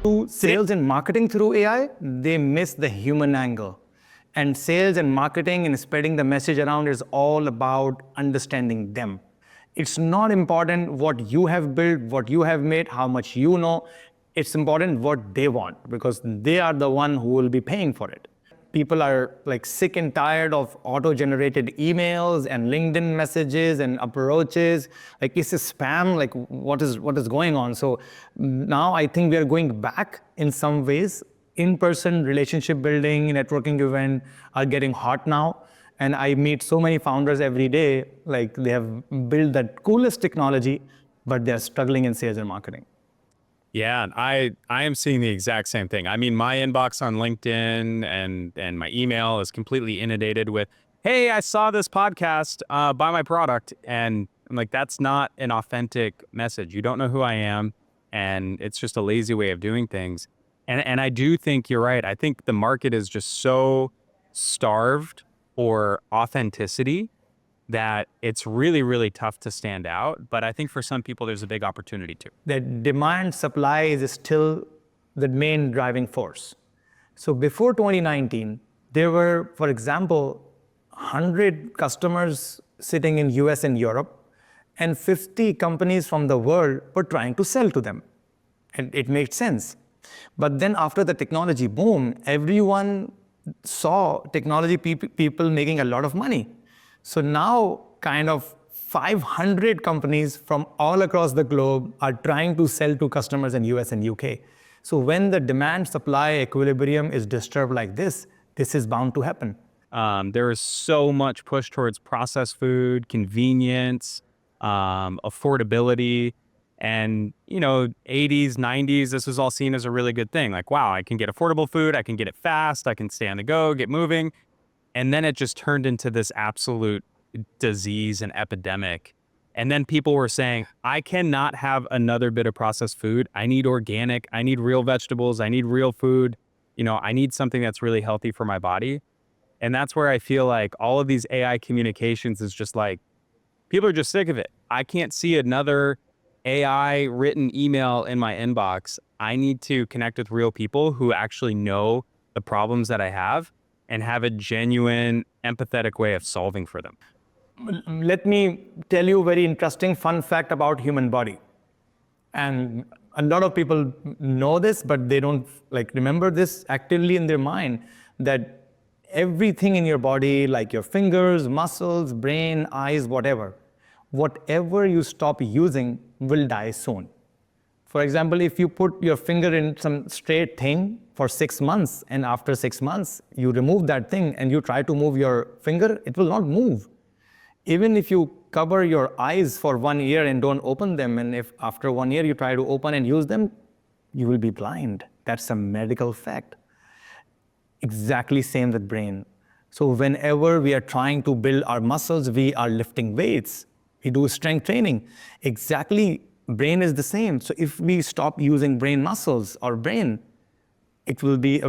To sales and marketing through AI, they miss the human angle. And sales and marketing and spreading the message around is all about understanding them. It's not important what you have built, what you have made, how much you know. It's important what they want because they are the one who will be paying for it. People are like sick and tired of auto-generated emails and LinkedIn messages and approaches. Like, is this spam? Like, what is going on? So now I think we are going back in some ways. In-person relationship building, networking event are getting hot now. And I meet so many founders every day, like they have built that coolest technology, but they're struggling in sales and marketing. Yeah, I am seeing the exact same thing. I mean, my inbox on LinkedIn and my email is completely inundated with, "Hey, I saw this podcast, buy my product." And I'm like, that's not an authentic message. You don't know who I am, and it's just a lazy way of doing things. And I do think you're right. I think the market is just so starved for authenticity that it's really, really tough to stand out. But I think for some people, there's a big opportunity too. The demand supply is still the main driving force. So before 2019, there were, for example, 100 customers sitting in US and Europe, and 50 companies from the world were trying to sell to them. And it made sense. But then after the technology boom, everyone saw technology people making a lot of money. So now kind of 500 companies from all across the globe are trying to sell to customers in US and UK. So when the demand supply equilibrium is disturbed like this is bound to happen. There is so much push towards processed food, convenience, affordability. And, 80s, 90s, this was all seen as a really good thing. Like, wow, I can get affordable food. I can get it fast. I can stay on the go, get moving. And then it just turned into this absolute disease and epidemic. And then people were saying, I cannot have another bit of processed food. I need organic. I need real vegetables. I need real food. I need something that's really healthy for my body. And that's where I feel like all of these AI communications is just like, people are just sick of it. I can't see another AI written email in my inbox. I need to connect with real people who actually know the problems that I have and have a genuine, empathetic way of solving for them. Let me tell you a very interesting fun fact about human body. And a lot of people know this, but they don't remember this actively in their mind, that everything in your body, like your fingers, muscles, brain, eyes, whatever you stop using will die soon. For example, if you put your finger in some straight thing for 6 months, and after 6 months, you remove that thing and you try to move your finger, it will not move. Even if you cover your eyes for 1 year and don't open them, and if after 1 year you try to open and use them, you will be blind. That's a medical fact. Exactly same with brain. So whenever we are trying to build our muscles, we are lifting weights, we do strength training. Exactly, brain is the same. So if we stop using brain muscles or brain, it will be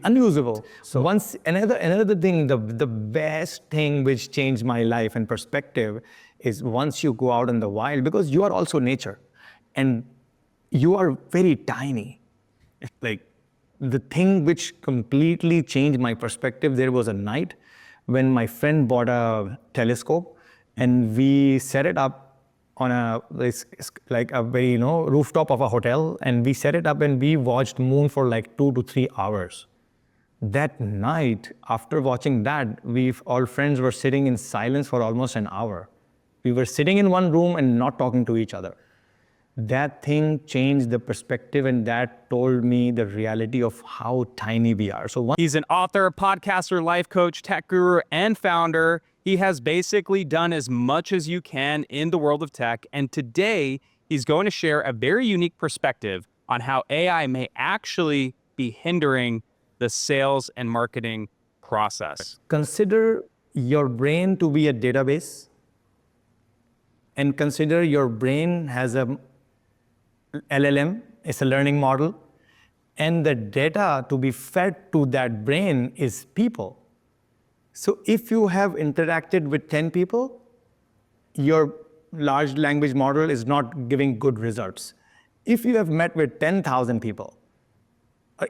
unusable. So once another thing, the best thing which changed my life and perspective is once you go out in the wild, because you are also nature, and you are very tiny. Like, the thing which completely changed my perspective, there was a night when my friend bought a telescope and we set it up on a very rooftop of a hotel, and we set it up and we watched moon for like 2 to 3 hours. That night, after watching that, we all friends were sitting in silence for almost an hour. We were sitting in one room and not talking to each other. That thing changed the perspective, and that told me the reality of how tiny we are. He's an author, podcaster, life coach, tech guru, and founder. He has basically done as much as you can in the world of tech. And today, he's going to share a very unique perspective on how AI may actually be hindering the sales and marketing process. Consider your brain to be a database, and consider your brain has a LLM, it's a learning model, and the data to be fed to that brain is people. So if you have interacted with 10 people, your large language model is not giving good results. If you have met with 10,000 people,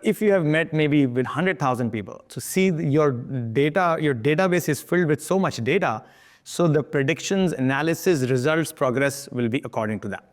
if you have met maybe with 100,000 people, so see your data, your database is filled with so much data, so the predictions, analysis, results, progress will be according to that.